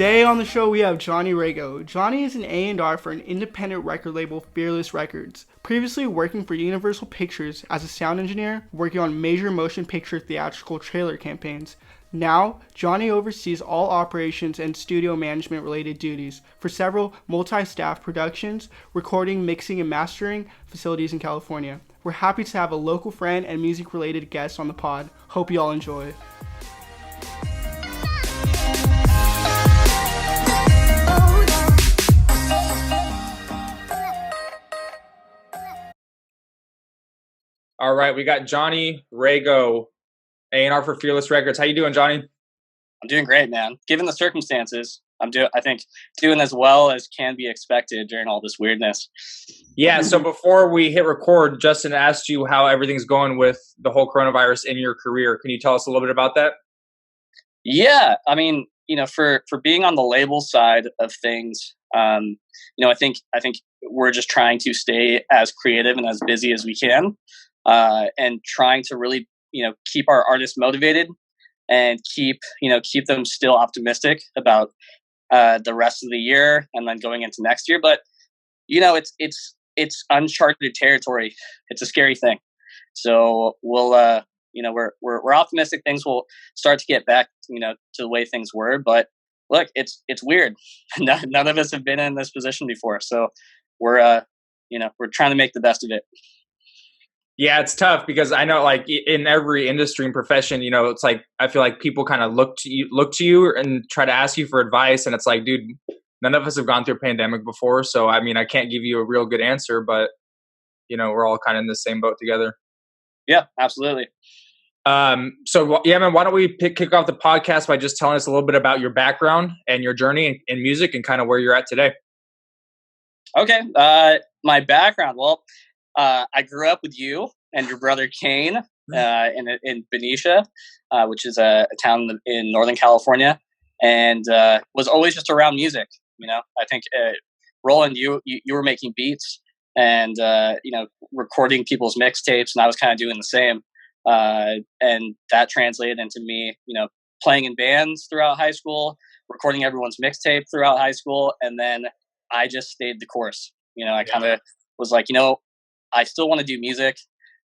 Today on the show we have Jonny Rego. Jonny is an A&R for an independent record label, Fearless Records. Previously working for Universal Pictures as a sound engineer, working on major motion picture theatrical trailer campaigns. Now, Jonny oversees all operations and studio management related duties for several multi-staff productions, recording, mixing, and mastering facilities in California. We're happy to have a local friend and music related guest on the pod. Hope you all enjoy. All right, we got Jonny Rego, A&R for Fearless Records. How you doing, Jonny? I'm doing great, man. Given the circumstances, I think doing as well as can be expected during all this weirdness. Yeah, so before we hit record, Justin asked you how everything's going with the whole coronavirus in your career. Can you tell us a little bit about that? Yeah, I mean, for being on the label side of things, I think we're just trying to stay as creative and as busy as we can. And trying to really, keep our artists motivated and keep them still optimistic about the rest of the year and then going into next year. But it's uncharted territory. It's a scary thing. So we'll we're optimistic things will start to get back to the way things were. But look, it's weird. None of us have been in this position before, so we're trying to make the best of it. Yeah, it's tough because I know, like, in every industry and profession, it's like I feel like people kind of look to you and try to ask you for advice, and it's like, dude, none of us have gone through a pandemic before, so I mean, I can't give you a real good answer, but we're all kind of in the same boat together. Yeah, absolutely. So yeah, man, why don't we kick off the podcast by just telling us a little bit about your background and your journey in music and kind of where you're at today. Okay, my background. Well, I grew up with you and your brother Kane in Benicia, which is a town in Northern California, and was always just around music. I think Roland, you were making beats and recording people's mixtapes, and I was kind of doing the same, and that translated into me, playing in bands throughout high school, recording everyone's mixtape throughout high school, and then I just stayed the course. I kind of was like, I still want to do music.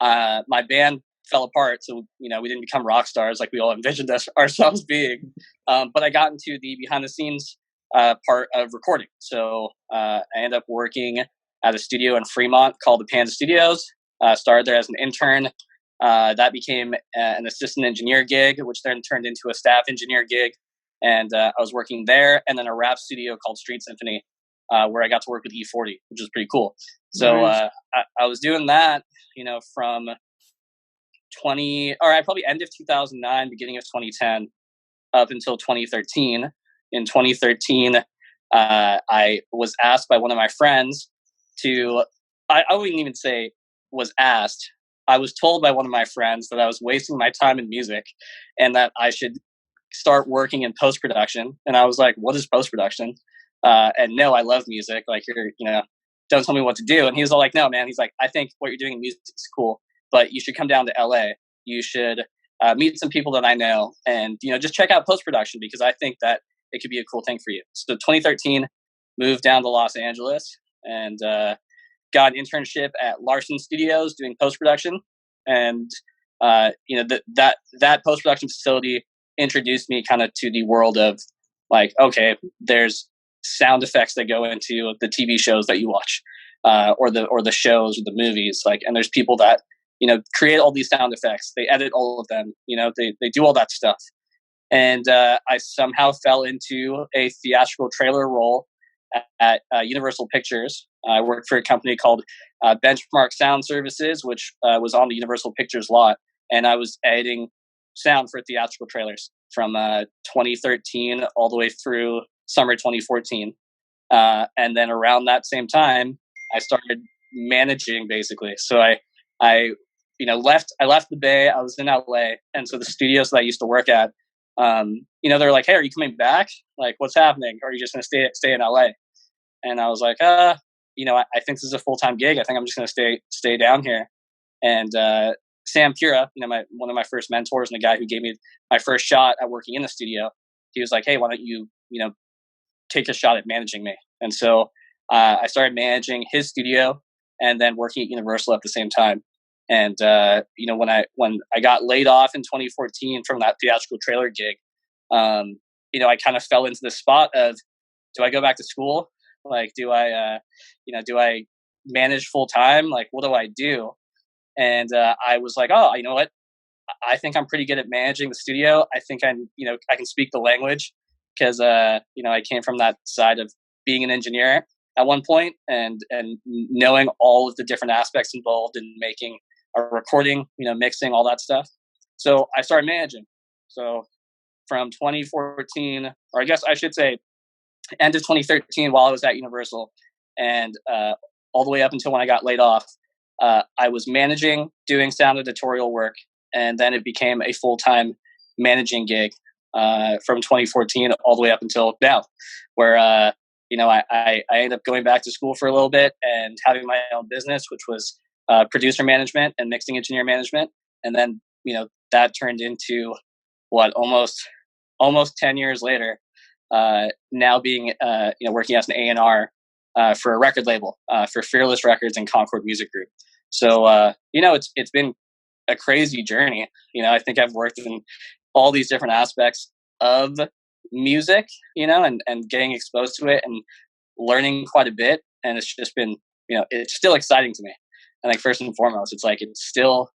My band fell apart, so we didn't become rock stars like we all envisioned ourselves being. But I got into the behind the scenes part of recording. So I ended up working at a studio in Fremont called the Panda Studios. Started there as an intern. That became an assistant engineer gig, which then turned into a staff engineer gig. And I was working there, and then a rap studio called Street Symphony, where I got to work with E40, which was pretty cool. So I was doing that, from probably end of 2009, beginning of 2010, up until 2013. In 2013, I was asked by one of my friends I wouldn't even say was asked. I was told by one of my friends that I was wasting my time in music and that I should start working in post-production. And I was like, what is post-production? And no, I love music. Like, don't tell me what to do. And he was all like, no, man. He's like, I think what you're doing in music is cool, but you should come down to LA. You should meet some people that I know and, just check out post-production because I think that it could be a cool thing for you. So 2013, moved down to Los Angeles and got an internship at Larson Studios doing post-production. And, that post-production facility introduced me kind of to the world of like, okay, there's sound effects that go into the TV shows that you watch, or the shows or the movies. Like, and there's people that, create all these sound effects. They edit all of them, they do all that stuff. And I somehow fell into a theatrical trailer role at Universal Pictures. I worked for a company called Benchmark Sound Services, which was on the Universal Pictures lot. And I was editing sound for theatrical trailers from 2013 all the way through summer 2014. And then around that same time, I started managing basically. So I left the Bay. I was in LA. And so the studios that I used to work at, they're like, hey, are you coming back? Like, what's happening? Or are you just going to stay in LA? And I was like, I think this is a full-time gig. I think I'm just going to stay down here. And Sam Pura, one of my first mentors and the guy who gave me my first shot at working in the studio, he was like, hey, why don't you, take a shot at managing me. And so I started managing his studio and then working at Universal at the same time. And when I got laid off in 2014 from that theatrical trailer gig, I kind of fell into the spot of, do I go back to school? Like, do I manage full time? Like, what do I do? And I was like, oh, you know what? I think I'm pretty good at managing the studio. I think I can speak the language because, I came from that side of being an engineer at one point and knowing all of the different aspects involved in making a recording, mixing, all that stuff. So I started managing. So from 2014, or I guess I should say end of 2013, while I was at Universal and all the way up until when I got laid off, I was managing, doing sound editorial work, and then it became a full-time managing gig from 2014 all the way up until now, where I ended up going back to school for a little bit and having my own business, which was producer management and mixing engineer management, and then that turned into almost 10 years later, now being working as an A&R for a record label for Fearless Records and Concord Music Group. So it's been a crazy journey. I think I've worked in all these different aspects of music, and getting exposed to it and learning quite a bit. And it's just been, it's still exciting to me. And like, first and foremost, it's like, it's still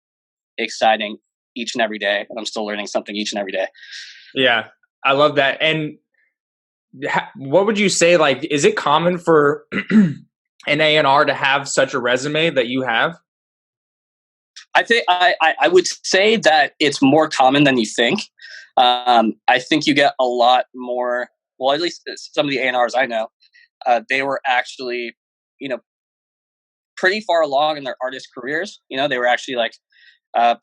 exciting each and every day. And I'm still learning something each and every day. Yeah, I love that. And what would you say, like, is it common for an A&R to have such a resume that you have? I think I would say that it's more common than you think. I think you get a lot more, well, at least some of the A&Rs I know, they were actually, pretty far along in their artist careers. They were actually like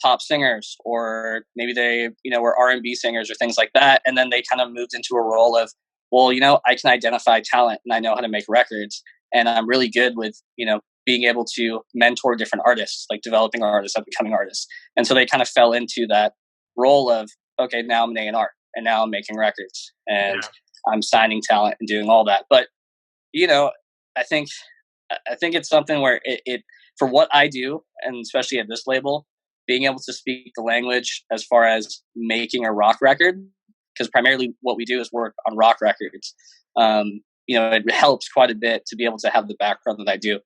pop singers, or maybe they, were R&B singers or things like that. And then they kind of moved into a role of, well, I can identify talent and I know how to make records. And I'm really good with, being able to mentor different artists, like developing artists, up becoming artists. And so they kind of fell into that role of, okay, now I'm an A&R and now I'm making records and I'm signing talent and doing all that. But, I think it's something where it for what I do, and especially at this label, being able to speak the language as far as making a rock record, because primarily what we do is work on rock records. It helps quite a bit to be able to have the background that I do.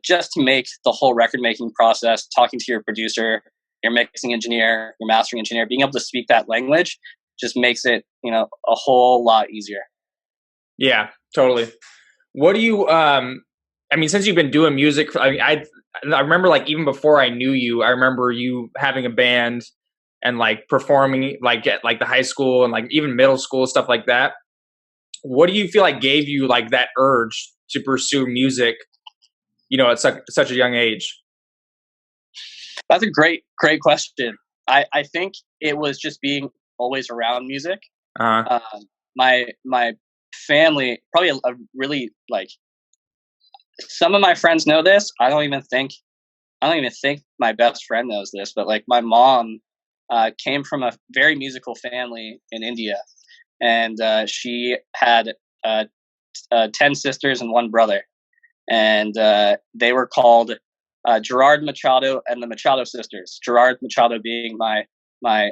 Just to make the whole record making process, talking to your producer, your mixing engineer, your mastering engineer, being able to speak that language just makes it, a whole lot easier. Yeah, totally. What do you, since you've been doing music, I remember, like, even before I knew you, I remember you having a band and like performing like at like the high school and like even middle school, stuff like that. What do you feel like gave you like that urge to pursue music, at such a young age? That's a great question. I think it was just being always around music. My family, probably a really, like, some of my friends know this. I don't even think my best friend knows this, but like, my mom came from a very musical family in India, and she had 10 sisters and one brother. And they were called Gerard Machado and the Machado sisters. Gerard Machado being my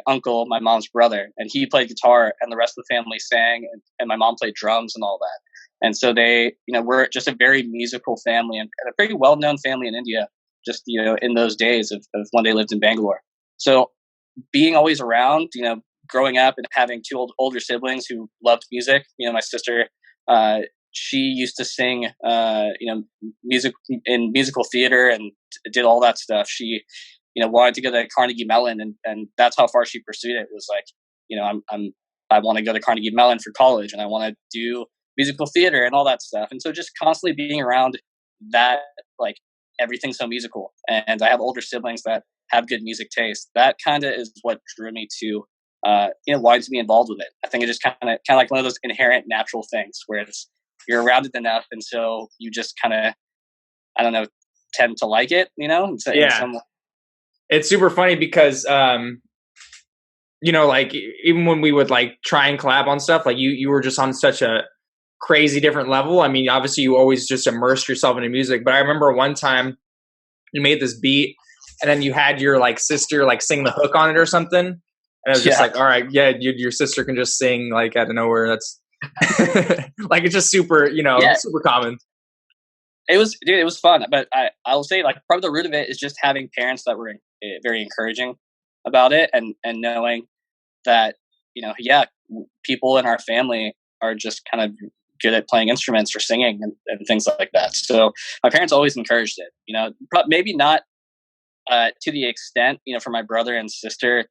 uncle, my mom's brother, and he played guitar, and the rest of the family sang, and my mom played drums and all that. And so they, were just a very musical family and a pretty well-known family in India, just, in those days of when they lived in Bangalore. So being always around, growing up and having two older siblings who loved music, my sister, she used to sing, music in musical theater and did all that stuff. She, wanted to go to Carnegie Mellon, and that's how far she pursued it. Was like, I want to go to Carnegie Mellon for college, and I want to do musical theater and all that stuff. And so just constantly being around that, like, everything's so musical. And I have older siblings that have good music taste. That kind of is what drew me to, wanting to be involved with it. I think it just kind of like one of those inherent natural things where you're around it enough, and so you just kind of, I don't know, tend to like it, It's super funny because, like, even when we would like try and collab on stuff, like you were just on such a crazy different level. I mean, obviously you always just immersed yourself into music, but I remember one time you made this beat and then you had your like sister like sing the hook on it or something. And I was just like, all right, yeah, your sister can just sing like out of nowhere. That's like, it's just super, super common. It was fun, but I will say like part of the root of it is just having parents that were very encouraging about it, and knowing that, people in our family are just kind of good at playing instruments or singing and things like that. So my parents always encouraged it, maybe not to the extent, for my brother and sister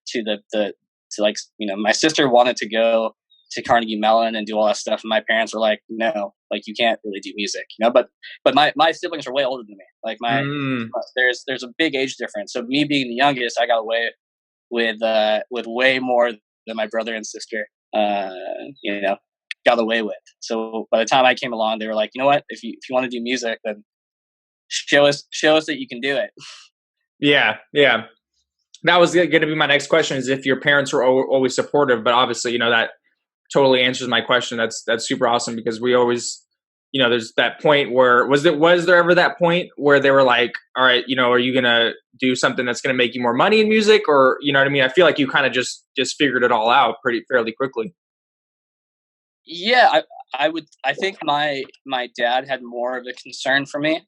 my sister wanted to go to Carnegie Mellon and do all that stuff. And my parents were like, no, like you can't really do music, but my siblings are way older than me. Like there's a big age difference. So me being the youngest, I got away with way more than my brother and sister, got away with. So by the time I came along, they were like, you know what, if you want to do music, then show us that you can do it. Yeah. Yeah. That was going to be my next question, is if your parents were always supportive, but obviously, that totally answers my question. That's super awesome, because we always, there's that point where was there ever that point where they were like, all right, are you going to do something that's going to make you more money in music? Or, you know what I mean? I feel like you kind of just figured it all out fairly quickly. Yeah, I think my dad had more of a concern for me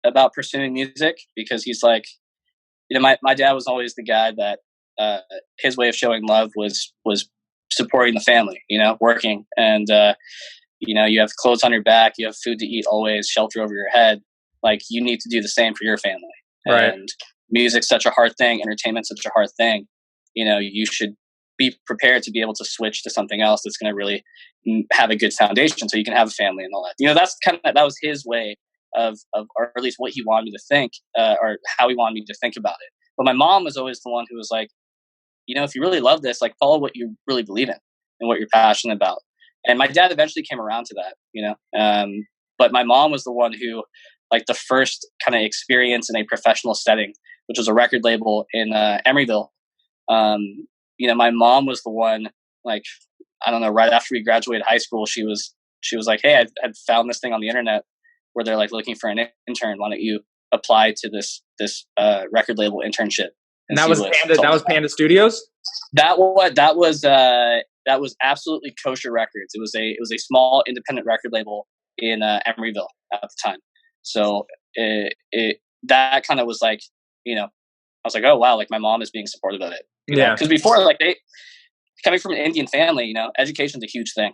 about pursuing music, because he's like, my dad was always the guy that his way of showing love was supporting the family, working, and you have clothes on your back, you have food to eat always, shelter over your head. Like, you need to do the same for your family. Right. And music's such a hard thing, entertainment's such a hard thing. You should be prepared to be able to switch to something else that's going to really have a good foundation, so you can have a family and all that. That was his way of, or at least what he wanted me to think, or how he wanted me to think about it. But my mom was always the one who was like, if you really love this, like, follow what you really believe in and what you're passionate about. And my dad eventually came around to that, but my mom was the one who, like, the first kind of experience in a professional setting, which was a record label in Emeryville. My mom was the one, like, I don't know, right after we graduated high school, she was like, hey, I'd found this thing on the internet where they're like looking for an intern. Why don't you apply to this record label internship? And that was Panda Studios. That was absolutely Kosher Records. It was a small independent record label in Emeryville at the time. So that kind of was like, I was like, oh wow, like my mom is being supportive of it. Yeah. Because before, like, they coming from an Indian family, education's a huge thing.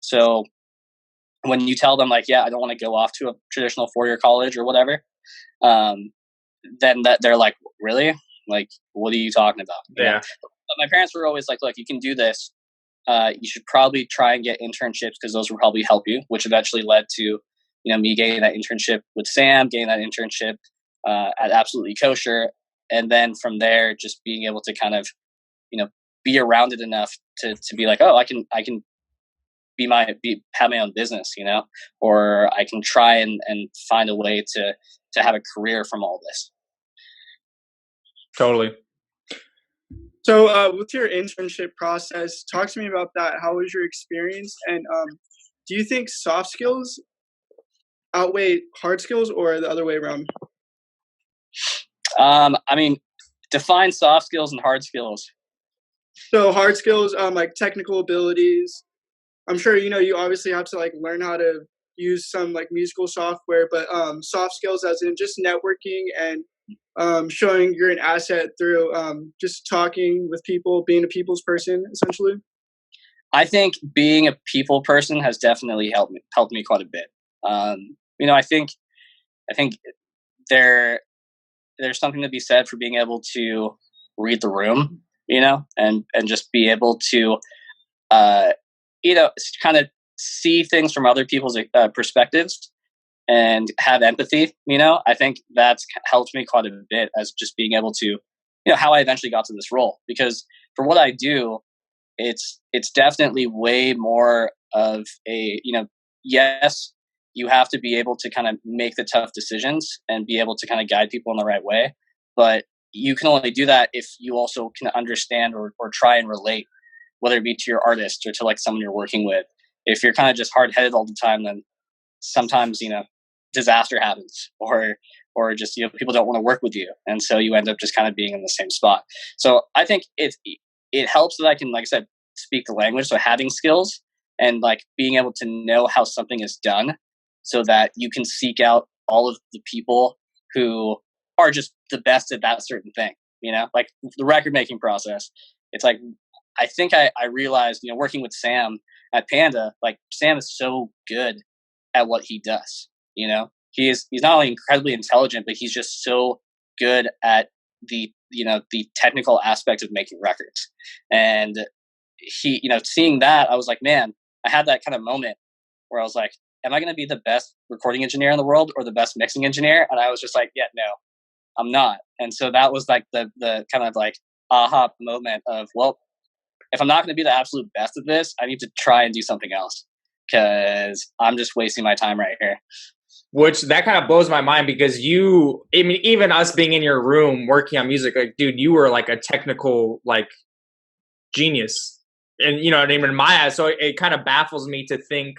So when you tell them, like, yeah, I don't want to go off to a traditional 4-year college or whatever, then that they're like, really? Like, what are you talking about? Yeah. But my parents were always like, look, you can do this. You should probably try and get internships, because those will probably help you, which eventually led to, me getting that internship with Sam, getting that internship at Absolutely Kosher. And then from there, just being able to kind of, be around it enough to be like, oh, I can have my own business, or I can try and find a way to have a career from all this. Totally. So with your internship process, talk to me about that. How was your experience? And do you think soft skills outweigh hard skills, or the other way around? I mean, define soft skills and hard skills. So hard skills, like technical abilities. I'm sure, you obviously have to like learn how to use some like musical software, but soft skills as in just networking and showing you're an asset through just talking with people, being a people's person, essentially. I think being a people person has definitely helped me quite a bit. I think there's something to be said for being able to read the room, and just be able to, kind of see things from other people's perspectives and have empathy. I think that's helped me quite a bit, as just being able to, how I eventually got to this role, because for what I do, it's definitely way more of a, yes, you have to be able to kind of make the tough decisions and be able to kind of guide people in the right way. But you can only do that if you also can understand or try and relate, whether it be to your artist or to like someone you're working with. If you're kind of just hard headed all the time, then sometimes, disaster happens, or just, people don't want to work with you. And so you end up just kind of being in the same spot. So I think it helps that I can, like I said, speak the language. So having skills and like being able to know how something is done so that you can seek out all of the people who are just the best at that certain thing, like the record making process. It's like, I think I realized, working with Sam at Panda, like Sam is so good at what he does. He's not only incredibly intelligent, but he's just so good at the technical aspect of making records. And he, seeing that, I was like, man, I had that kind of moment where I was like, am I going to be the best recording engineer in the world or the best mixing engineer? And I was just like, yeah, no, I'm not. And so that was like the kind of like aha moment of, well, if I'm not going to be the absolute best at this, I need to try and do something else, because I'm just wasting my time right here. Which that kind of blows my mind, because even us being in your room working on music, like, dude, you were like a technical, like, genius. And you know what I mean, in my eyes. So it kind of baffles me to think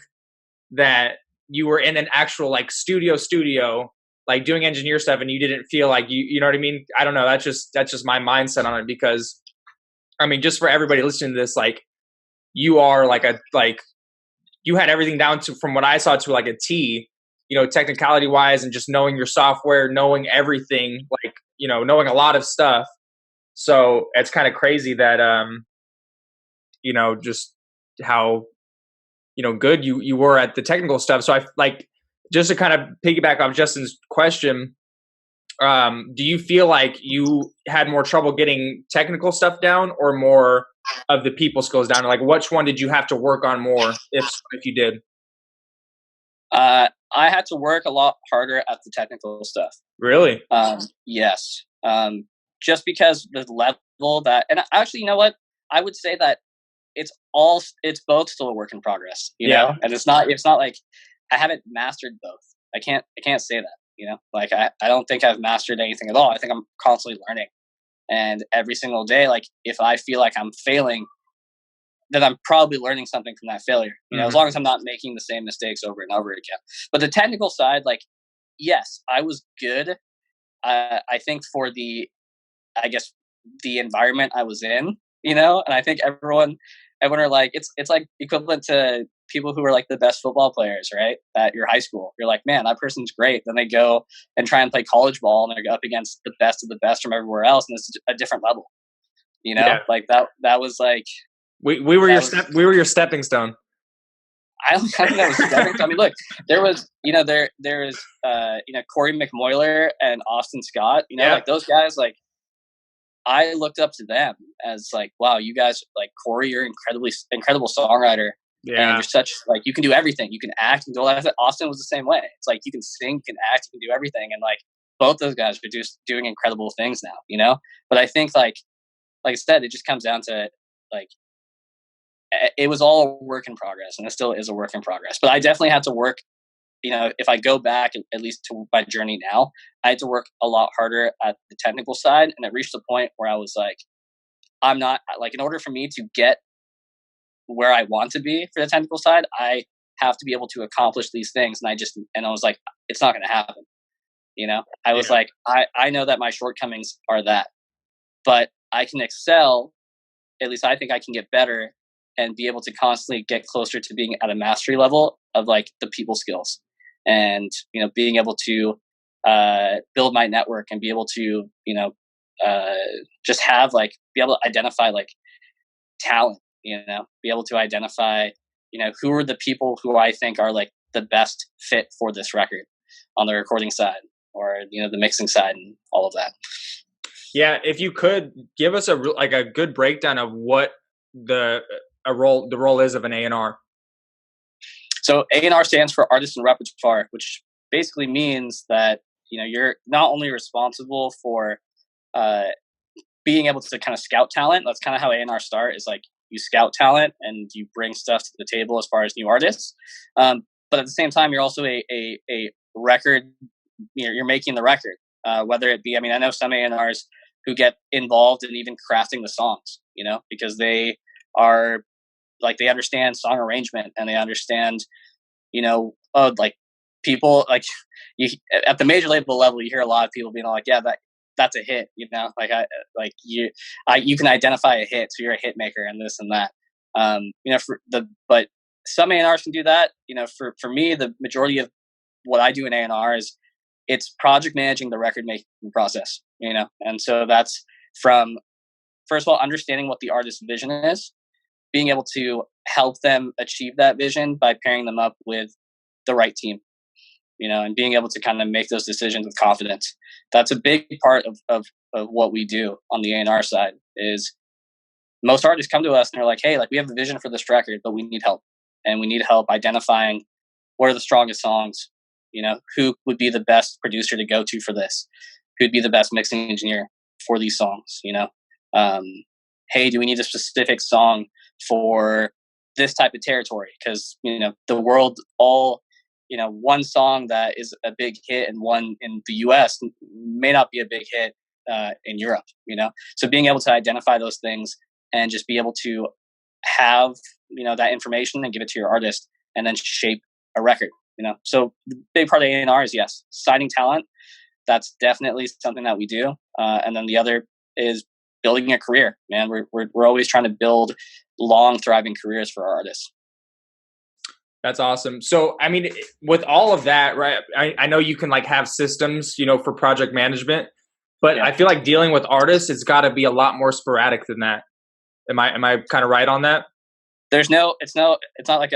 that you were in an actual like studio, like doing engineer stuff, and you didn't feel like you know what I mean? I don't know. That's just my mindset on it, because I mean, just for everybody listening to this, like, you are you had everything down to, from what I saw, to like a T, technicality wise, and just knowing your software, knowing everything, like, knowing a lot of stuff. So it's kind of crazy that, just how, good you were at the technical stuff. So I like, just to kind of piggyback off Justin's question, do you feel like you had more trouble getting technical stuff down, or more of the people skills down? Like, which one did you have to work on more, if you did? I had to work a lot harder at the technical stuff. Really? Yes. Just because the level that, and actually, you know what? I would say that it's both still a work in progress, you know? And it's not like I haven't mastered both. I can't say that, like, I don't think I've mastered anything at all. I think I'm constantly learning. And every single day, like, if I feel like I'm failing, then I'm probably learning something from that failure, as long as I'm not making the same mistakes over and over again. But the technical side, like, yes, I was good. I think for the environment I was in, and I think everyone are like, it's like equivalent to people who are like the best football players, right? At your high school, you're like, man, that person's great. Then they go and try and play college ball, and they're up against the best of the best from everywhere else, and it's a different level. Like that was like, we were your stepping stone. I don't think that was stepping stone. I mean, look, there was Corey McMoyler and Austin Scott. Like those guys, like, I looked up to them as like, wow, you guys, like, Corey, you're incredible songwriter. Yeah. And you're such, like, you can do everything. You can act and do all that. Austin was the same way. It's like, you can sing, you can act, you can do everything. And like, both those guys are just doing incredible things now, But I think like I said, it just comes down to, like, it was all a work in progress, and it still is a work in progress. But I definitely had to work, if I go back, at least to my journey now, I had to work a lot harder at the technical side. And it reached the point where I was like, I'm not, like, in order for me to get where I want to be for the technical side, I have to be able to accomplish these things. And I was like, it's not going to happen. I was like, I know that my shortcomings are that, but I can excel. At least I think I can get better and be able to constantly get closer to being at a mastery level of, like, the people skills, and, being able to build my network and be able to, just have, like, be able to identify, like, talent, be able to identify, who are the people who I think are, like, the best fit for this record on the recording side, or, the mixing side, and all of that. Yeah. If you could give us a good breakdown of what the role is of an A&R. So A&R stands for Artist and Repertoire, which basically means that, you're not only responsible for being able to kind of scout talent. That's kind of how A&R start, is like, you scout talent and you bring stuff to the table as far as new artists. But at the same time, you're also a record, you're making the record, whether it be, I know some A&Rs who get involved in even crafting the songs, because they are like they understand song arrangement, and they understand, like people like you at the major label level, you hear a lot of people being like, yeah, that's a hit, you can identify a hit, so you're a hit maker and this and that. But some A&Rs can do that. For me, the majority of what I do in A&R is it's project managing the record making process, and so that's from, first of all, understanding what the artist's vision is, being able to help them achieve that vision by pairing them up with the right team, and being able to kind of make those decisions with confidence. That's a big part of what we do on the A&R side. Is most artists come to us and they're like, hey, like we have the vision for this record, but we need help. And we need help identifying what are the strongest songs, who would be the best producer to go to for this, who'd be the best mixing engineer for these songs, hey, do we need a specific song for this type of territory? Because, the world one song that is a big hit and one in the US may not be a big hit in Europe, So being able to identify those things and just be able to have, that information and give it to your artist and then shape a record, So the big part of A&R is, yes, signing talent. That's definitely something that we do. And then the other is building a career, man. We're always trying to build long, thriving careers for our artists. That's awesome. So, I mean, with all of that, right, I know you can like have systems, for project management, but yeah. I feel like dealing with artists, it's got to be a lot more sporadic than that. Am I kind of right on that? It's not like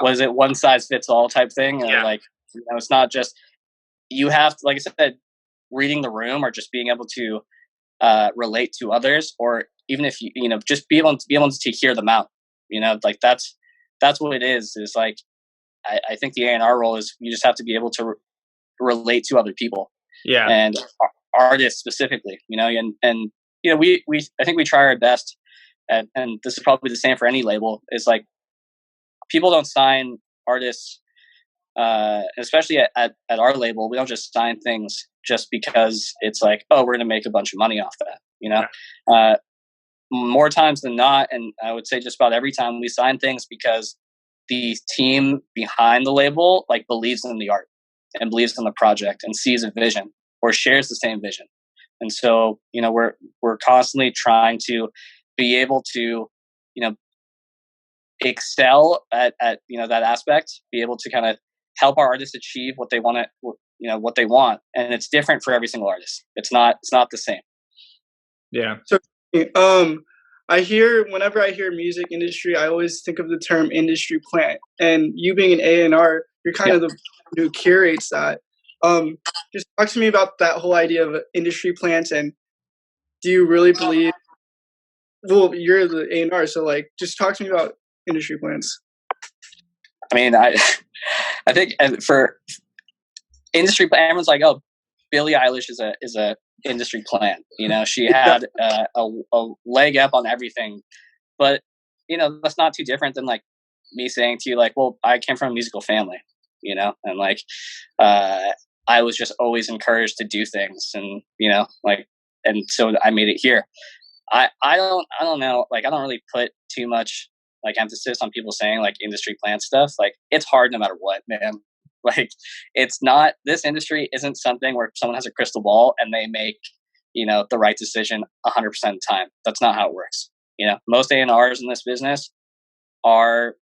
was it one size fits all type thing? Yeah. Like, it's not just, you have to, like I said, reading the room or just being able to relate to others, or even if you just be able to hear them out, like that's what it is like, I think the A&R role is you just have to be able to relate to other people, and artists specifically, and we I think we try our best, and this is probably the same for any label, is like people don't sign artists, especially at our label, we don't just sign things just because it's like, oh, we're going to make a bunch of money off that, more times than not, and I would say just about every time, we sign things because the team behind the label like believes in the art and believes in the project and sees a vision or shares the same vision. And so, we're constantly trying to be able to, excel at that aspect, be able to kind of help our artists achieve what they want to, what they want. And it's different for every single artist. It's not the same. Yeah. So, whenever I hear music industry, I always think of the term industry plant. And you being an A&R, you're kind of the who curates that. Just talk to me about that whole idea of industry plants, and do you really believe? Well, you're the A&R, so like, just talk to me about industry plants. I mean, I think for industry plant, everyone's like, oh, Billie Eilish is a industry plant. She had a leg up on everything, but that's not too different than like me saying to you, like, well, I came from a musical family, and like I was just always encouraged to do things, and and so I made it here. I don't know, like I don't really put too much like emphasis on people saying like industry plant stuff. Like, it's hard no matter what, man. Like, it's not, this industry isn't something where someone has a crystal ball and they make, the right decision 100% of the time. That's not how it works. Most A&Rs in this business are,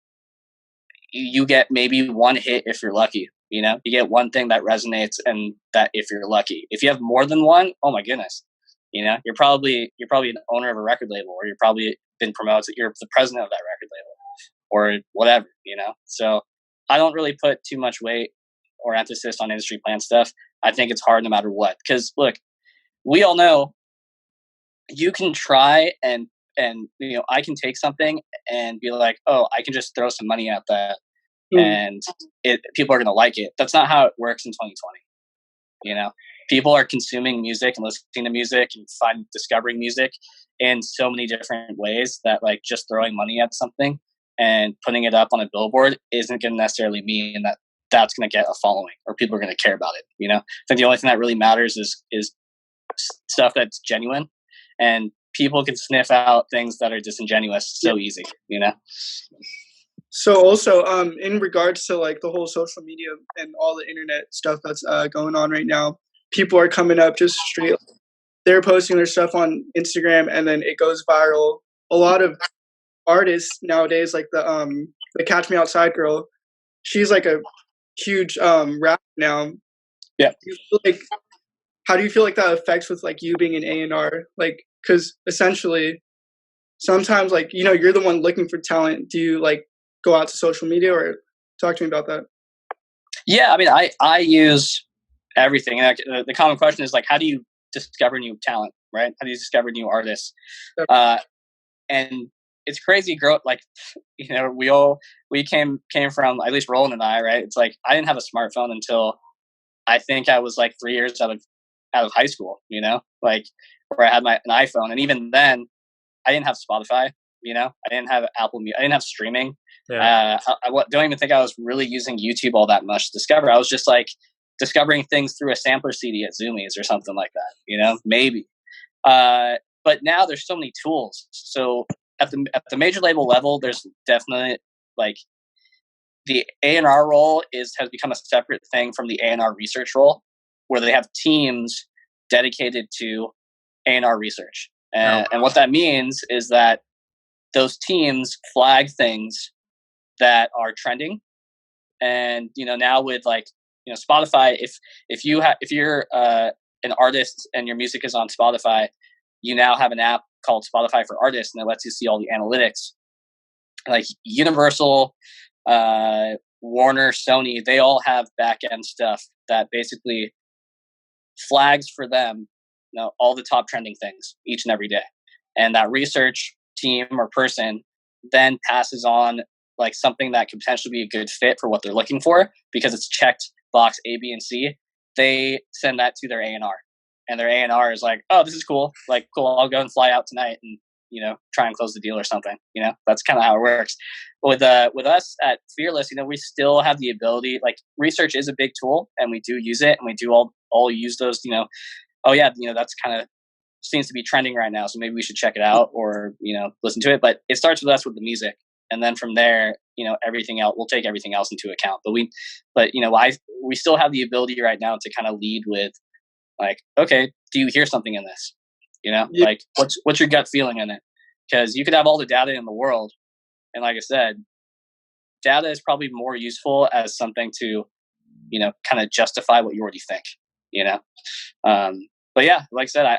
you get maybe one hit if you're lucky. You get one thing that resonates, and that if you're lucky. If you have more than one, oh my goodness. You're probably an owner of a record label, or you're probably been promoted. You're the president of that record label, or whatever. So I don't really put too much weight or emphasis on industry plan stuff. I think it's hard no matter what. Because look, we all know you can try and I can take something and be like, oh, I can just throw some money at that, and people are going to like it. That's not how it works in 2020. People are consuming music and listening to music and discovering music in so many different ways that like just throwing money at something and putting it up on a billboard isn't going to necessarily mean that that's going to get a following or people are going to care about it. I think the only thing that really matters is stuff that's genuine, and people can sniff out things that are disingenuous so easy, you know? So also, in regards to like the whole social media and all the internet stuff that's going on right now, people are coming up just straight. They're posting their stuff on Instagram, and then it goes viral. A lot of artists nowadays, like the Catch Me Outside girl, she's like a huge rapper now. Yeah. Like, how do you feel like that affects with like you being an A&R? Like, because essentially, sometimes like you're the one looking for talent. Do you like go out to social media, or talk to me about that? Yeah, I mean, I use everything. And the common question is like, how do you discover new talent, right? How do you discover new artists? And it's crazy. Like, we came from, at least Roland and I, right? It's like I didn't have a smartphone until I think I was like 3 years out of high school. Like where I had an iPhone, and even then, I didn't have Spotify. I didn't have Apple Music. I didn't have streaming. Yeah. I don't even think I was really using YouTube all that much to discover. I was just like discovering things through a sampler CD at Zoomies or something like that, maybe. But now there's so many tools. So at the major label level, there's definitely like the A&R role has become a separate thing from the A&R research role, where they have teams dedicated to A&R research. And what that means is that those teams flag things that are trending. And now with like Spotify, if you're an artist and your music is on Spotify, you now have an app called Spotify for Artists, and it lets you see all the analytics. Like Universal, Warner, Sony, they all have back end stuff that basically flags for them all the top trending things each and every day. And that research team or person then passes on like something that could potentially be a good fit for what they're looking for, because it's checked box A, B, and C. They send that to their A&R, and their A&R is like, oh, this is cool. Like, cool. I'll go and fly out tonight and, try and close the deal or something. That's kind of how it works. With us at Fearless, we still have the ability, like research is a big tool and we do use it, and we do all use those, oh yeah, that's kind of seems to be trending right now, so maybe we should check it out or listen to it. But it starts with us with the music, and then from there, everything else, we'll take everything else into account. But we still have the ability right now to kind of lead with like, okay, do you hear something in this? Yeah. Like what's your gut feeling in it? Because you could have all the data in the world, and like I said, data is probably more useful as something to kind of justify what you already think. But yeah, like I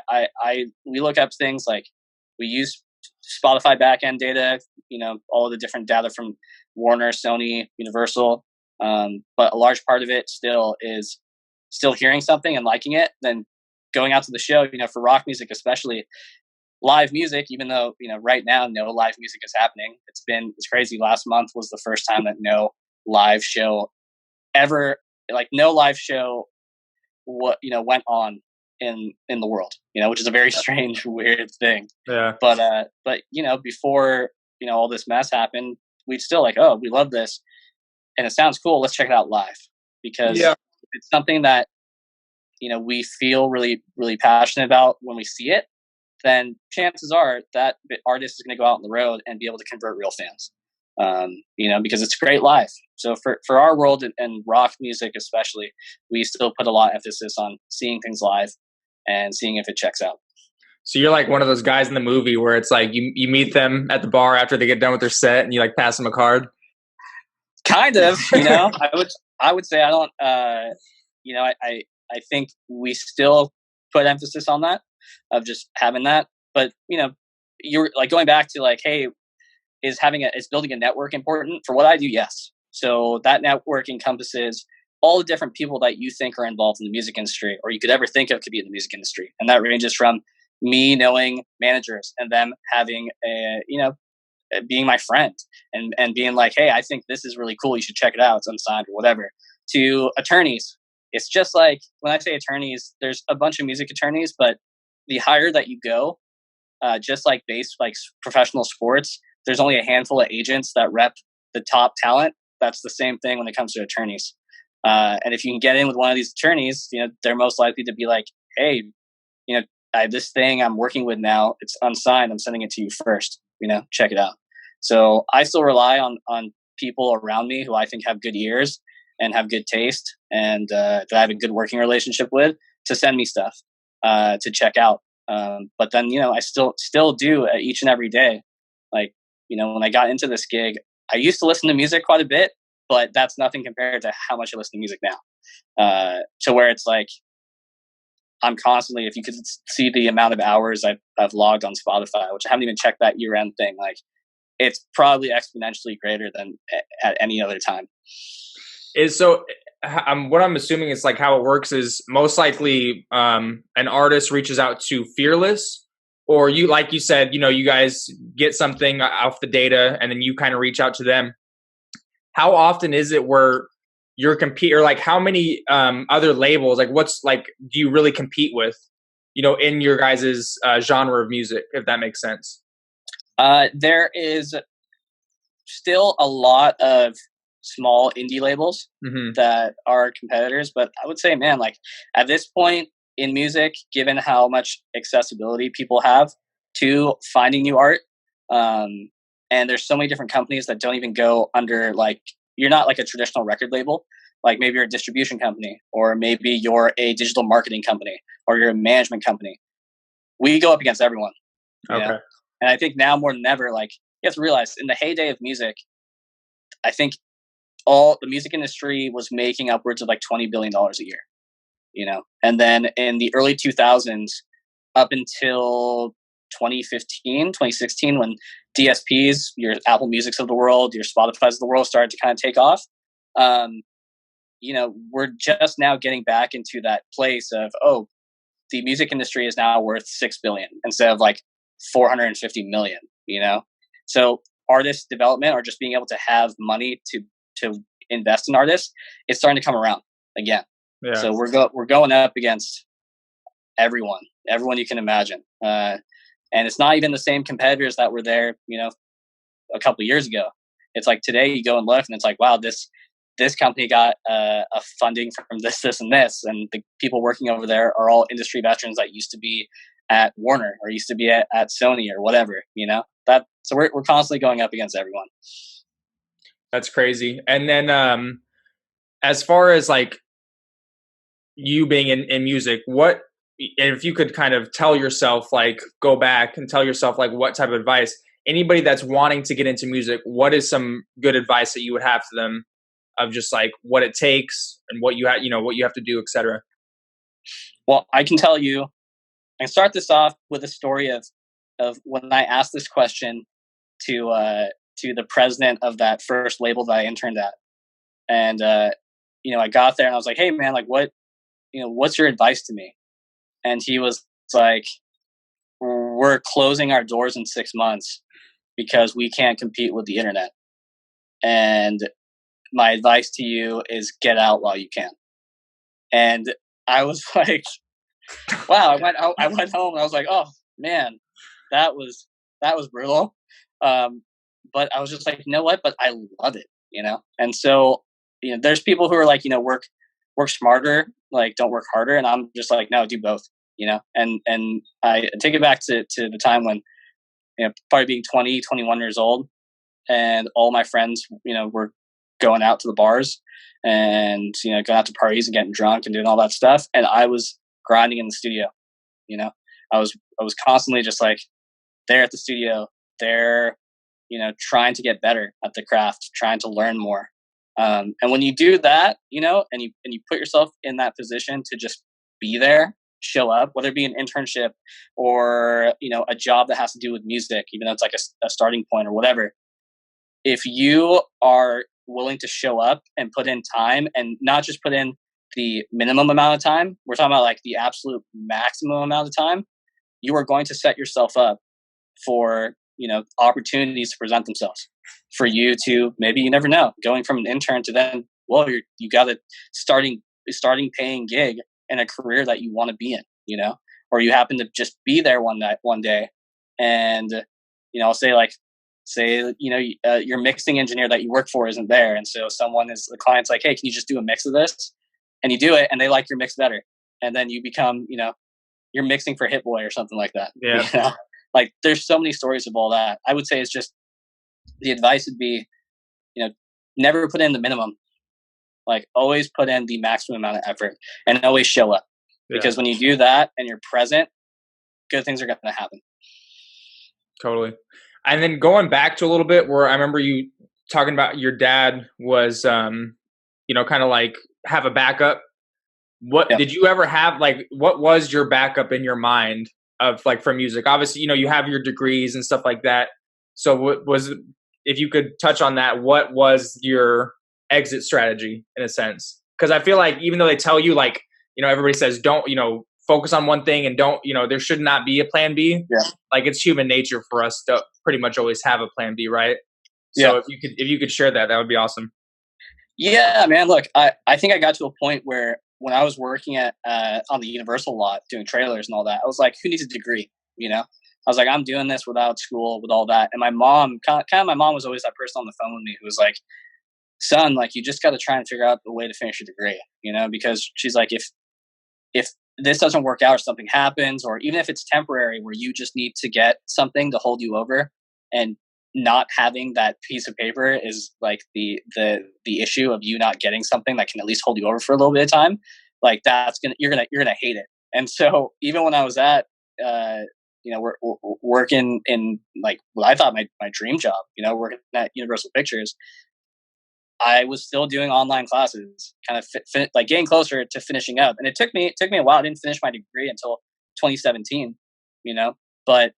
said, we look up things like we use Spotify backend data, all the different data from Warner, Sony, Universal. But a large part of it still is hearing something and liking it, then going out to the show, for rock music, especially live music, even though, right now, no live music is happening. It's crazy. Last month was the first time that no live show ever, like no live show, went on in the world, which is a very strange, weird thing. Yeah. But before, all this mess happened, we'd still like, oh, we love this and it sounds cool. Let's check it out live, because it's something that, we feel really, really passionate about when we see it, then chances are that the artist is going to go out on the road and be able to convert real fans. Because it's great live. So for our world and rock music especially, we still put a lot of emphasis on seeing things live and seeing if it checks out. So you're like one of those guys in the movie where it's like you meet them at the bar after they get done with their set and you like pass them a card? Kind of, I would say I don't, I think we still put emphasis on that, of just having that. But, you're like going back to like, hey, is building a network important? For what I do, yes. So that network encompasses all the different people that you think are involved in the music industry, or you could ever think of could be in the music industry. And that ranges from me knowing managers and them having being my friend and being like, hey, I think this is really cool. You should check it out. It's unsigned or whatever. To attorneys. It's just like, when I say attorneys, there's a bunch of music attorneys, but the higher that you go, just like professional sports, there's only a handful of agents that rep the top talent. That's the same thing when it comes to attorneys. And if you can get in with one of these attorneys, they're most likely to be like, hey, this thing I'm working with now, it's unsigned. I'm sending it to you first. Check it out. So I still rely on people around me who I think have good ears and have good taste, and that I have a good working relationship with, to send me stuff to check out. But then, I still do each and every day. Like, when I got into this gig, I used to listen to music quite a bit, but that's nothing compared to how much I listen to music now. To where it's like, I'm constantly, if you could see the amount of hours I've logged on Spotify, which I haven't even checked that year-end thing, like, it's probably exponentially greater than at any other time. What I'm assuming is like how it works is most likely an artist reaches out to Fearless, or you, like you said, you guys get something off the data and then you kind of reach out to them. How often is it where you're or like how many other labels, like what's like, do you really compete with, in your guys's genre of music, if that makes sense? There is still a lot of small indie labels that are competitors, but I would say, man, like at this point in music, given how much accessibility people have to finding new art, and there's so many different companies that don't even go under, like, you're not like a traditional record label. Like maybe you're a distribution company, or maybe you're a digital marketing company, or you're a management company. We go up against everyone. Okay. And I think now more than ever, like, you have to realize, in the heyday of music, I think all the music industry was making upwards of like $20 billion a year, and then in the early 2000s up until 2015, 2016, when DSPs, your Apple Musics of the world, your Spotify's of the world, started to kind of take off, we're just now getting back into that place of, the music industry is now worth $6 billion instead of like $450 million, So artist development, or just being able to have money to invest in artists, it's starting to come around again. Yeah. So we're going up against everyone you can imagine. And it's not even the same competitors that were there, a couple of years ago. It's like today you go and look and it's like, wow, this company got a funding from this, and this, and the people working over there are all industry veterans that used to be at Warner or used to be at Sony or whatever, so we're constantly going up against everyone. That's crazy. And then as far as like you being in music, what, if you could kind of tell yourself, like go back and tell yourself like what type of advice, anybody that's wanting to get into music, what is some good advice that you would have to them, of just like what it takes and what you have, what you have to do, etc.? Well, I can tell you, I can start this off with a story of when I asked this question to the president of that first label that I interned at. And, I got there and I was like, hey man, like what's your advice to me? And he was like, we're closing our doors in 6 months because we can't compete with the internet. And my advice to you is get out while you can. And I was like, wow, I went home and I was like, oh man, that was brutal. But I was just like, you know what? But I love it, And so, there's people who are like, work smarter, like don't work harder. And I'm just like, no, do both, And I take it back to the time when, probably being 20, 21 years old, and all my friends, were going out to the bars and, going out to parties and getting drunk and doing all that stuff. And I was grinding in the studio, I was constantly just like there at the studio, there, trying to get better at the craft, trying to learn more. And when you do that, and you put yourself in that position to just be there, show up, whether it be an internship or, a job that has to do with music, even though it's like a starting point or whatever. If you are willing to show up and put in time, and not just put in the minimum amount of time, we're talking about like the absolute maximum amount of time, you are going to set yourself up for, opportunities to present themselves for you to, maybe, you never know, going from an intern to then, well, you got a starting paying gig in a career that you want to be in, or you happen to just be there one day and, I'll say your mixing engineer that you work for isn't there. And so the client's like, hey, can you just do a mix of this? And you do it and they like your mix better. And then you become, you're mixing for Hit Boy or something like that. Yeah. You know? Like there's so many stories of all that. I would say it's just the advice would be, never put in the minimum. Like always put in the maximum amount of effort and always show up. Because when you do that and you're present, good things are going to happen. Totally. And then going back to a little bit where I remember you talking about your dad was, kind of like have a backup. What did you ever have? Like, what was your backup in your mind of like for music? Obviously, you have your degrees and stuff like that. So what was, if you could touch on that, what was your exit strategy in a sense? Because I feel like even though they tell you like, everybody says don't, focus on one thing and don't, there should not be a plan B. Yeah. Like it's human nature for us to pretty much always have a plan B, right? So if you could share that, that would be awesome. Yeah, man. Look, I think I got to a point where when I was working at on the Universal lot doing trailers and all that, I was like, who needs a degree? I was like, I'm doing this without school, with all that. And my mom, my mom was always that person on the phone with me who was like, son, like you just got to try and figure out a way to finish your degree, because she's like, if this doesn't work out or something happens, or even if it's temporary where you just need to get something to hold you over, and not having that piece of paper is like the issue of you not getting something that can at least hold you over for a little bit of time, like you're gonna hate it. And so even when I was at we're working in like what I thought my dream job, working at Universal Pictures, I was still doing online classes, kind of like getting closer to finishing up. And it took me a while. I didn't finish my degree until 2017, but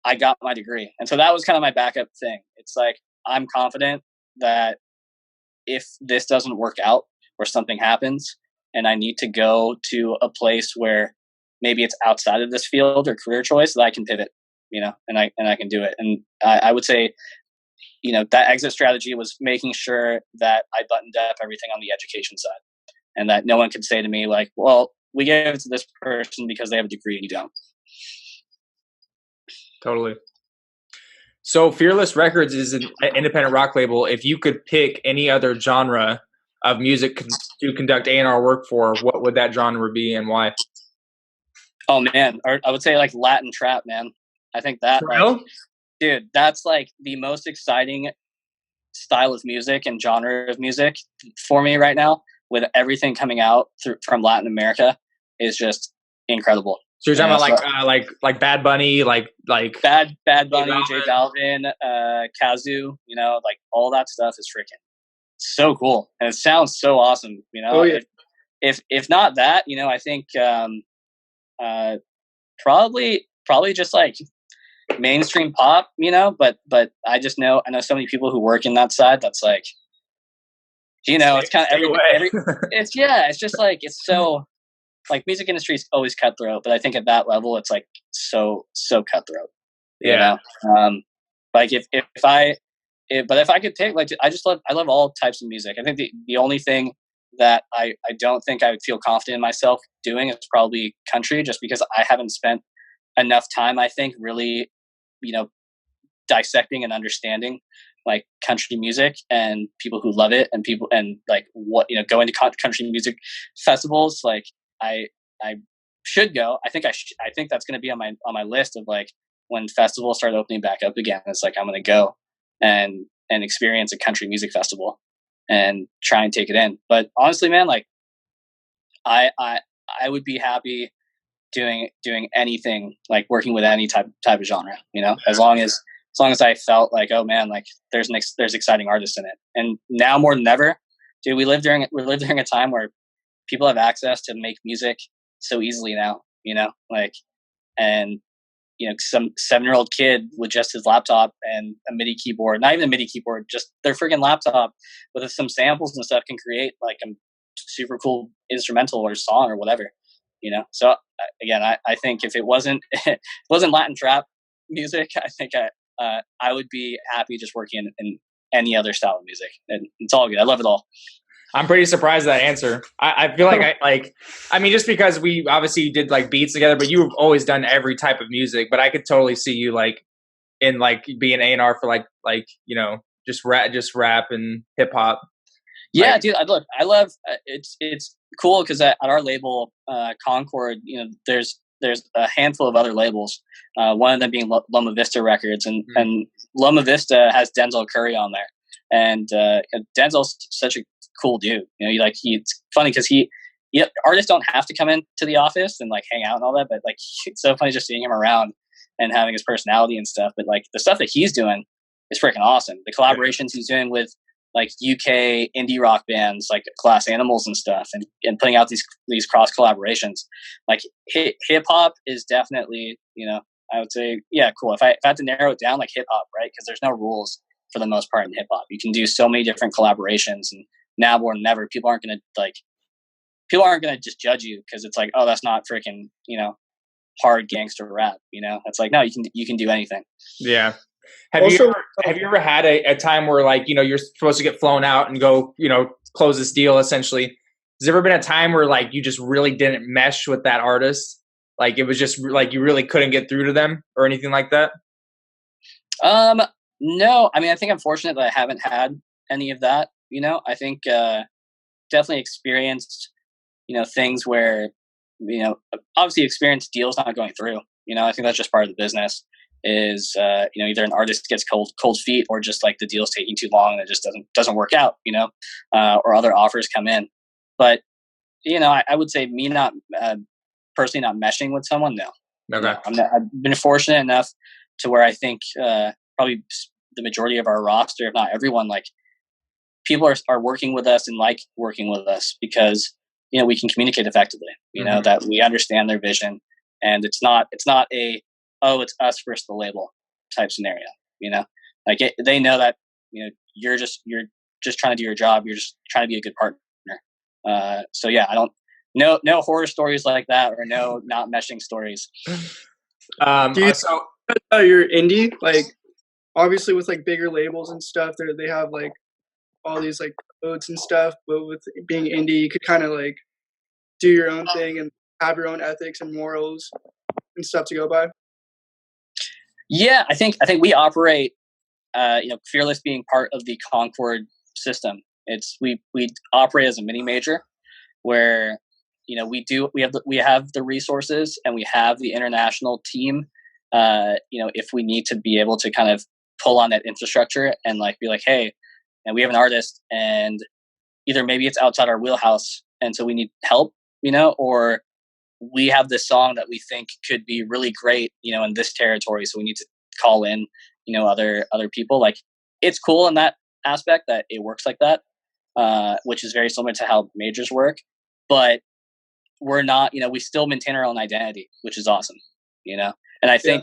I got my degree. And so that was kind of my backup thing. It's like, I'm confident that if this doesn't work out or something happens and I need to go to a place where maybe it's outside of this field or career choice, that I can pivot, and I can do it. And I would say, that exit strategy was making sure that I buttoned up everything on the education side, and that no one could say to me like, well, we gave it to this person because they have a degree and you don't. Totally. So Fearless Records is an independent rock label. If you could pick any other genre of music to conduct A&R work for, what would that genre be and why? Oh man, I would say like Latin trap, man. I think that, like, dude, that's like the most exciting style of music and genre of music for me right now. With everything coming out from Latin America, is just incredible. So you're talking about like Bad Bunny, like Bad Bunny, J Balvin, Kazoo, like all that stuff is freaking so cool, and it sounds so awesome. Oh, yeah. If not that, I think probably just like mainstream pop, but I know so many people who work in that side. That's like, it's kind of it's just like, it's so like music industry is always cutthroat, but I think at that level it's like so cutthroat. Like if I could take, like, I love all types of music. I think the only thing that I don't think I would feel confident in myself doing is probably country, just because I haven't spent enough time, I think, really, dissecting and understanding like country music and people who love it, and like what, going to country music festivals. Like I should go. I think that's going to be on my list of like, when festivals start opening back up again, it's like, I'm going to go and experience a country music festival and try and take it in. But honestly, man, like I would be happy doing anything, like working with any type of genre, as long as I felt like, oh man, like there's exciting artists in it. And now more than ever, dude, we live during a time where people have access to make music so easily now, like, and some 7-year-old kid with just his laptop and a MIDI keyboard, not even a MIDI keyboard, just their freaking laptop with some samples and stuff, can create like a super cool instrumental or song or whatever, So again, I think if it wasn't Latin trap music, I think I would be happy just working in any other style of music, and it's all good. I love it all. I'm pretty surprised at that answer. I feel like I mean, just because we obviously did like beats together, but you've always done every type of music. But I could totally see you like in like being A&R for like just rap and hip hop. Yeah, like, dude. I love it's cool because at our label Concord, there's there's a handful of other labels. One of them being Loma Vista Records, and Loma Vista has Denzel Curry on there, and Denzel's such a cool dude. It's funny because artists don't have to come into the office and like hang out and all that, but like it's so funny just seeing him around and having his personality and stuff. But like the stuff that he's doing is freaking awesome. The collaborations he's doing with like UK indie rock bands like Glass Animals and stuff, and putting out these cross collaborations. Like hip hop is definitely, I would say, yeah, cool. If I had to narrow it down, like hip hop, right? Because there's no rules for the most part in hip hop. You can do so many different collaborations, and now more than ever, people aren't going to just judge you because it's like, oh, that's not freaking, hard gangster rap. It's like, no, you can do anything. Yeah. Have you ever had a time where like, you're supposed to get flown out and go, close this deal essentially? Has there ever been a time where like you just really didn't mesh with that artist? Like it was just like you really couldn't get through to them or anything like that? No. I mean, I think I'm fortunate that I haven't had any of that. I think definitely experienced, things where, obviously experienced deals not going through. I think that's just part of the business. Is either an artist gets cold feet, or just like the deal's taking too long and it just doesn't work out, or other offers come in. But I would say me not personally not meshing with someone, no. Okay. I've been fortunate enough to where I think probably the majority of our roster, if not everyone, like people are working with us and like working with us because we can communicate effectively. That we understand their vision, and it's not a it's us versus the label type scenario. Like they know that you're just trying to do your job. You're just trying to be a good partner. So yeah, I don't no horror stories like that, or no not meshing stories. Do you you're indie, like obviously with like bigger labels and stuff, they have like all these like codes and stuff, but with being indie, you could kind of like do your own thing and have your own ethics and morals and stuff to go by? Yeah, I think we operate, Fearless being part of the Concord system. We operate as a mini major, where we have the resources and we have the international team. If we need to be able to kind of pull on that infrastructure and like be like, hey, and we have an artist, and either maybe it's outside our wheelhouse, and so we need help, or we have this song that we think could be really great, in this territory. So we need to call in, other people. Like it's cool in that aspect that it works like that, which is very similar to how majors work. But we're not, we still maintain our own identity, which is awesome, And I think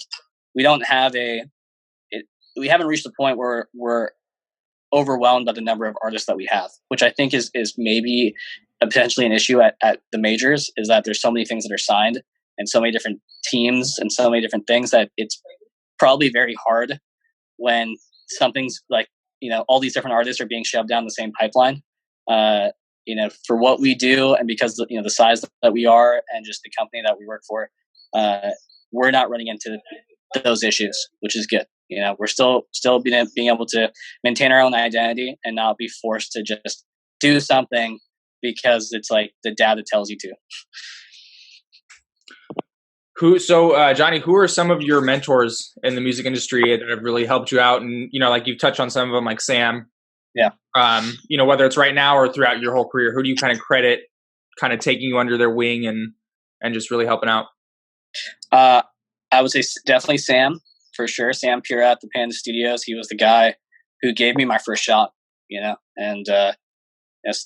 we don't have we haven't reached the point where we're overwhelmed by the number of artists that we have, which I think is maybe potentially an issue at the majors, is that there's so many things that are signed and so many different teams and so many different things that it's probably very hard when something's like, all these different artists are being shoved down the same pipeline, for what we do. And because, the size that we are and just the company that we work for, we're not running into those issues, which is good. We're still being able to maintain our own identity and not be forced to just do something because it's like the data tells you to. Jonny, who are some of your mentors in the music industry that have really helped you out? And, like you've touched on some of them, like Sam. Yeah. Whether it's right now or throughout your whole career, who do you kind of credit kind of taking you under their wing and just really helping out? I would say definitely Sam, for sure. Sam Pura at the Panda Studios. He was the guy who gave me my first shot, and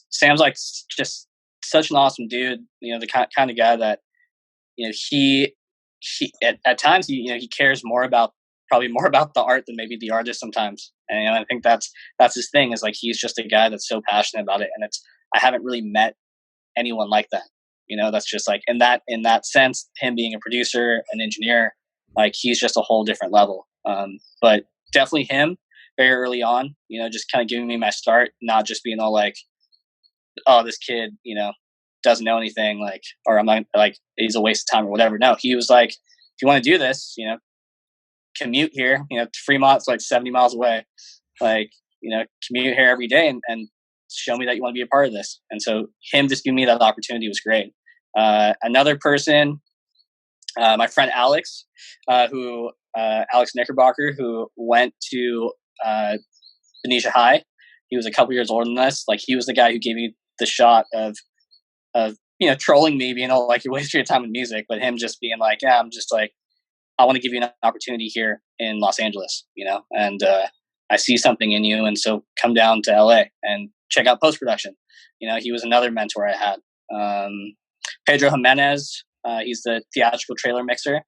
Sam's like just such an awesome dude, the kind of guy that, he at times, he cares probably more about the art than maybe the artist sometimes. And I think that's his thing, is like, he's just a guy that's so passionate about it. And I haven't really met anyone like that. That's just like, in that sense, him being a producer, an engineer, like he's just a whole different level. But definitely him very early on, just kind of giving me my start, not just being all like, oh, this kid, doesn't know anything, like, or I'm not, like, he's a waste of time or whatever. No, he was like, if you want to do this, commute here, Fremont's like 70 miles away, like, commute here every day and show me that you want to be a part of this. And so him just giving me that opportunity was great. Another person, My friend Alex, Alex Knickerbocker, who went to Benicia High. He was a couple years older than us. Like, he was the guy who gave me the shot of trolling me, being all like, you're wasting your time in music, but him just being like, yeah, I'm just like, I want to give you an opportunity here in Los Angeles, and I see something in you, and so come down to LA and check out post production. He was another mentor I had. Pedro Jimenez, he's the theatrical trailer mixer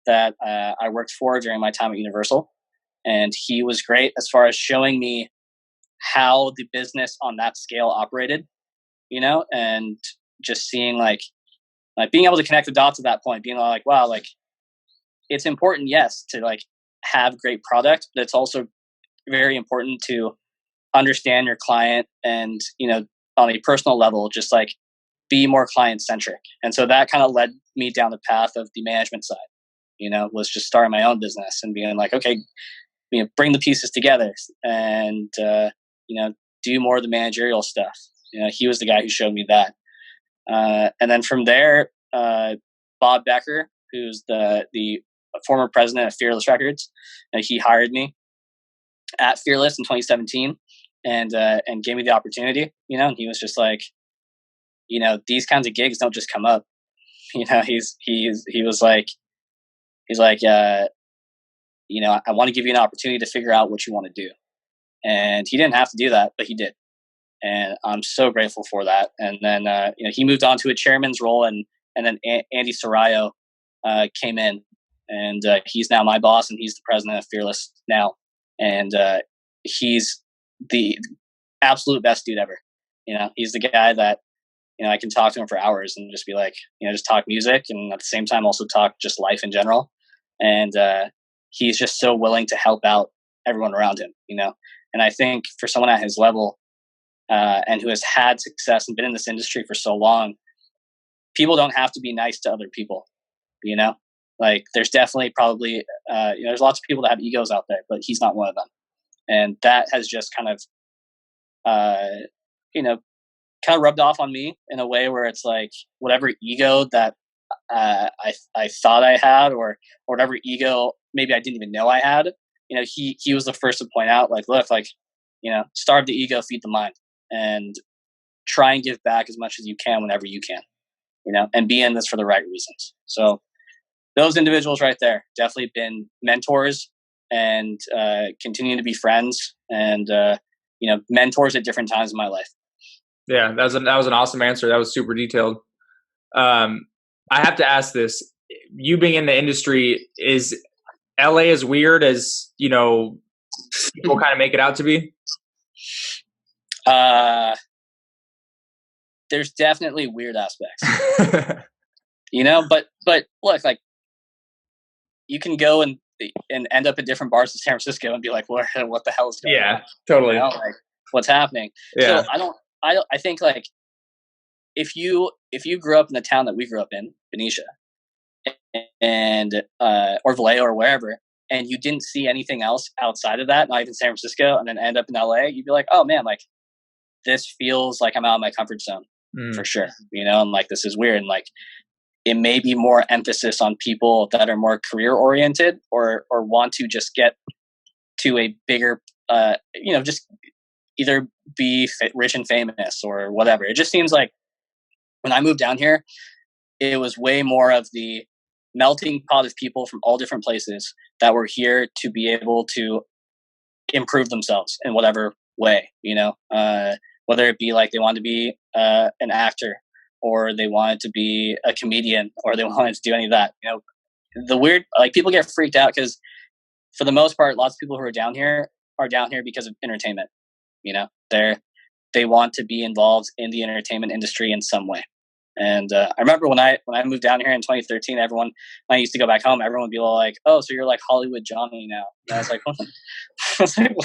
that I worked for during my time at Universal, and he was great as far as showing me how the business on that scale operated, and just seeing like being able to connect the dots at that point, being like, wow, like, it's important, yes, to like have great product, but it's also very important to understand your client and, on a personal level, just like be more client centric. And so that kind of led me down the path of the management side, was just starting my own business and being like, okay, bring the pieces together and, do more of the managerial stuff. He was the guy who showed me that. And then from there, Bob Becker, who's the former president of Fearless Records, he hired me at Fearless in 2017 and gave me the opportunity, and he was just like, these kinds of gigs don't just come up. He was like, I want to give you an opportunity to figure out what you want to do. And he didn't have to do that, but he did. And I'm so grateful for that. And then, he moved on to a chairman's role, and then Andy Sarayo came in, and he's now my boss, and he's the president of Fearless now. And he's the absolute best dude ever. He's the guy that, I can talk to him for hours and just be like, just talk music, and at the same time also talk just life in general. And he's just so willing to help out everyone around him, And I think for someone at his level, and who has had success and been in this industry for so long, people don't have to be nice to other people, like there's definitely probably, there's lots of people that have egos out there, but he's not one of them. And that has just kind of, kind of rubbed off on me in a way where it's like whatever ego that I thought I had, or whatever ego maybe I didn't even know I had, he was the first to point out, like, look, like, starve the ego, feed the mind, and try and give back as much as you can whenever you can, and be in this for the right reasons. So those individuals right there definitely been mentors, and continue to be friends, and mentors at different times in my life. Yeah, that was an awesome answer. That was super detailed. I have to ask this: you being in the industry, is LA as weird as people kind of make it out to be? There's definitely weird aspects, but look, like, you can go and end up at different bars in San Francisco and be like, what the hell is going on? Yeah, totally. Like, what's happening? Yeah. So I think, like, if you grew up in the town that we grew up in, Benicia, and or Vallejo or wherever, and you didn't see anything else outside of that, not even San Francisco, and then end up in LA, you'd be like, oh man, like, this feels like I'm out of my comfort zone for sure, and like, this is weird. And like, it may be more emphasis on people that are more career oriented, or want to just get to a bigger, just either be rich and famous or whatever. It just seems like when I moved down here, it was way more of the melting pot of people from all different places that were here to be able to improve themselves in whatever way, whether it be like they wanted to be an actor, or they wanted to be a comedian, or they wanted to do any of that. The weird, like, people get freaked out because for the most part, lots of people who are down here because of entertainment. They want to be involved in the entertainment industry in some way. And I remember when I moved down here in 2013, when I used to go back home, everyone would be like, "Oh, so you're like Hollywood Johnny now?" And I was like, "What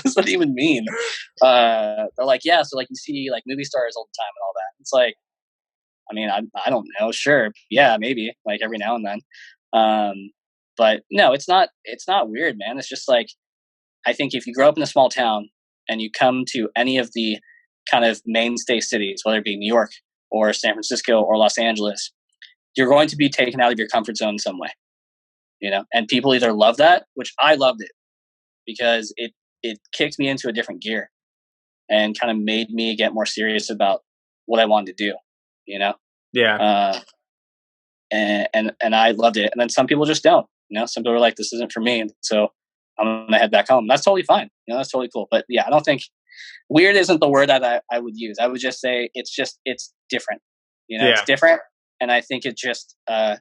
does that even mean?" They're like, "Yeah, so like you see like movie stars all the time and all that." It's like, I mean, I don't know, sure, yeah, maybe like every now and then, but no, it's not weird, man. It's just like, I think if you grow up in a small town and you come to any of the kind of mainstay cities, whether it be New York or San Francisco or Los Angeles, you're going to be taken out of your comfort zone in some way, you know, and people either love that, which I loved it because it kicked me into a different gear and kind of made me get more serious about what I wanted to do, you know? Yeah. And I loved it. And then some people just don't, you know, some people are like, this isn't for me. And so I'm going to head back home. That's totally fine. You know, that's totally cool. But yeah, I don't think weird isn't the word that I would use. I would just say it's different, you know, It's different. And I think it's a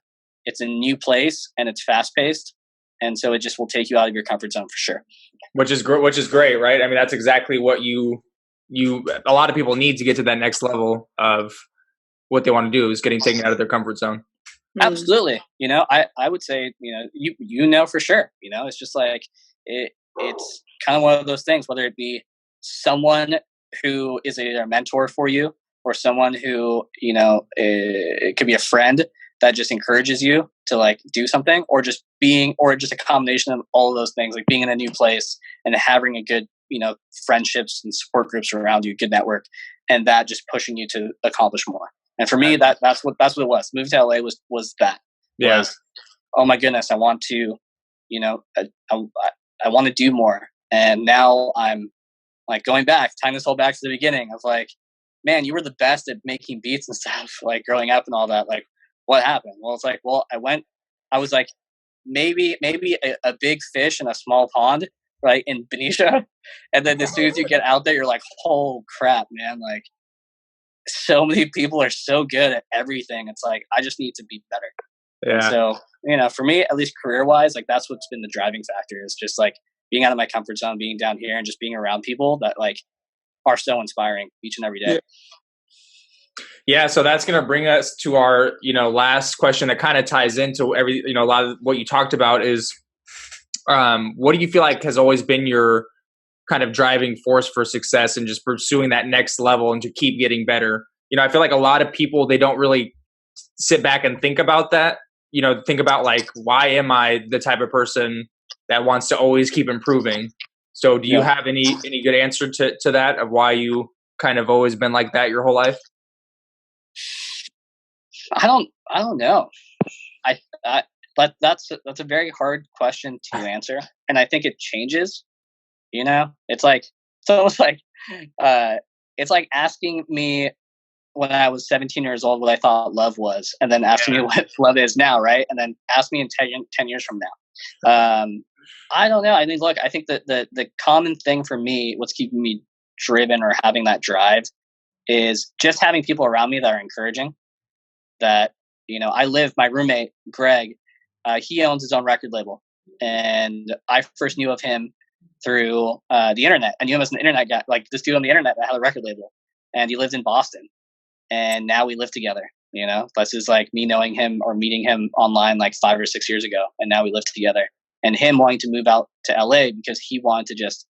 new place and it's fast paced. And so it just will take you out of your comfort zone for sure. Which is great, right? I mean, that's exactly what a lot of people need to get to that next level of what they want to do is getting taken out of their comfort zone. Absolutely. You know, I would say, you know, you know, for sure, you know, it's just like, it's kind of one of those things, whether it be someone who is either a mentor for you or someone who, you know, it could be a friend that just encourages you to like do something, or just a combination of all of those things, like being in a new place and having a good, you know, friendships and support groups around you, good network, and that just pushing you to accomplish more. And for me, that's what it was. Moving to LA was that. Yeah. Was, oh my goodness, I want to, you know, I want to do more. And now I'm like going back, tying this whole back to the beginning of like, man, you were the best at making beats and stuff, like growing up and all that. Like, what happened? Well, it's like, I was like, maybe a big fish in a small pond, right, in Benicia. And then as soon as you get out there, you're like, oh crap, man, like, so many people are so good at everything. It's like, I just need to be better. Yeah. And so, you know, for me, at least career-wise, like that's what's been the driving factor, is just like being out of my comfort zone, being down here and just being around people that like are so inspiring each and every day. Yeah. So that's going to bring us to our, you know, last question that kind of ties into you know, a lot of what you talked about is, what do you feel like has always been your kind of driving force for success and just pursuing that next level and to keep getting better? You know, I feel like a lot of people, they don't really sit back and think about that, you know, think about like, why am I the type of person that wants to always keep improving? So do you have any good answer to that, of why you kind of always been like that your whole life? I don't know. But that's a very hard question to answer. And I think it changes. You know, it's almost like, it's like asking me when I was 17 years old what I thought love was, and then asking me what love is now, right? And then ask me in 10 years from now. I don't know. I mean, look, I think that the common thing for me, what's keeping me driven or having that drive, is just having people around me that are encouraging. That, you know, my roommate, Greg, he owns his own record label. And I first knew of him through the internet. I knew him as an internet guy, like this dude on the internet that had a record label, and he lived in Boston. And now we live together. You know, this is like me knowing him or meeting him online like 5 or 6 years ago, and now we live together. And him wanting to move out to LA because he wanted to just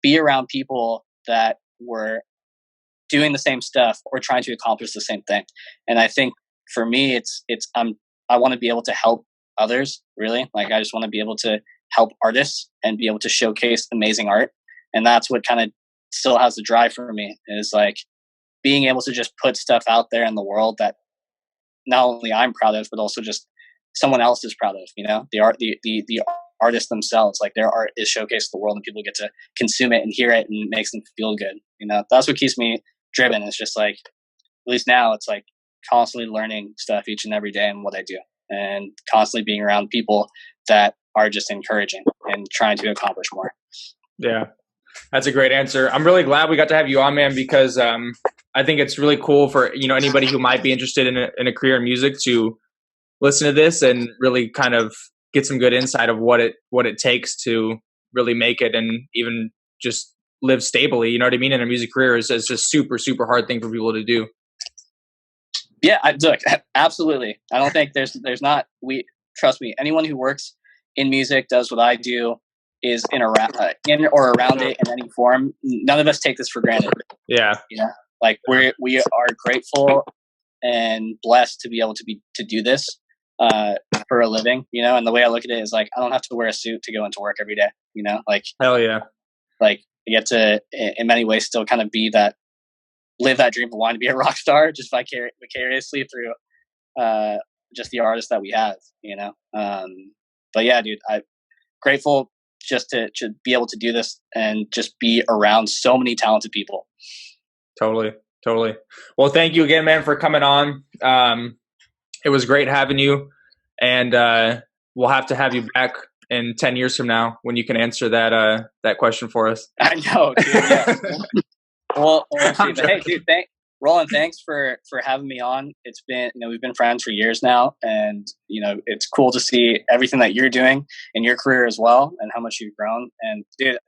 be around people that were doing the same stuff or trying to accomplish the same thing. And I think for me, I want to be able to help others, really. Like, I just want to be able to help artists and be able to showcase amazing art. And that's what kind of still has the drive for me, is like being able to just put stuff out there in the world that not only I'm proud of, but also just someone else is proud of, you know, the artists themselves, like their art is showcased to the world and people get to consume it and hear it and it makes them feel good. You know, that's what keeps me driven. It's just like, at least now it's like constantly learning stuff each and every day in what I do, and constantly being around people that are just encouraging and trying to accomplish more. Yeah, that's a great answer. I'm really glad we got to have you on, man, because I think it's really cool for, you know, anybody who might be interested in a career in music to listen to this and really kind of get some good insight of what it takes to really make it, and even just live stably. You know what I mean? In a music career is a super, super hard thing for people to do. Yeah, look, absolutely. I don't think there's not, trust me, anyone who works in music, does what I do, is in or around it in any form. None of us take this for granted. Yeah. You know, like we are grateful and blessed to be able to do this for a living, you know. And the way I look at it is like, I don't have to wear a suit to go into work every day, you know, like, hell yeah. Like, I get to, in many ways, still kind of live that dream of wanting to be a rock star, just vicariously through just the artists that we have, you know. But yeah, dude, I'm grateful just to be able to do this and just be around so many talented people. Totally. Well, thank you again, man, for coming on. It was great having you, and we'll have to have you back in 10 years from now when you can answer that question for us. I know, dude. Yeah. well, hey, dude, Roland, thanks for having me on. It's been, we've been friends for years now, and it's cool to see everything that you're doing in your career as well, and how much you've grown. And dude,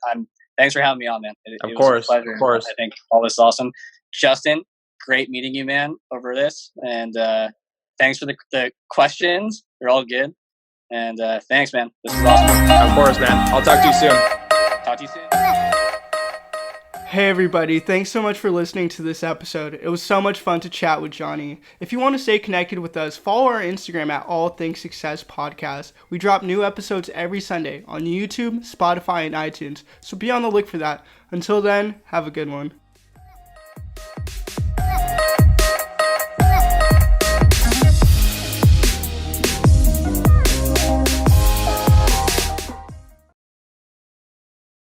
thanks for having me on, man. It was a pleasure. Of course. I think all this is awesome. Justin, great meeting you, man, over this, and thanks for the questions. They're all good, and thanks, man. This is awesome. Of course, man. I'll talk to you soon. Talk to you soon. Hey everybody, thanks so much for listening to this episode. It was so much fun to chat with Jonny. If you want to stay connected with us, follow our Instagram at All Things Success Podcast. We drop new episodes every Sunday on YouTube, Spotify, and iTunes, so be on the look for that. Until then, have a good one.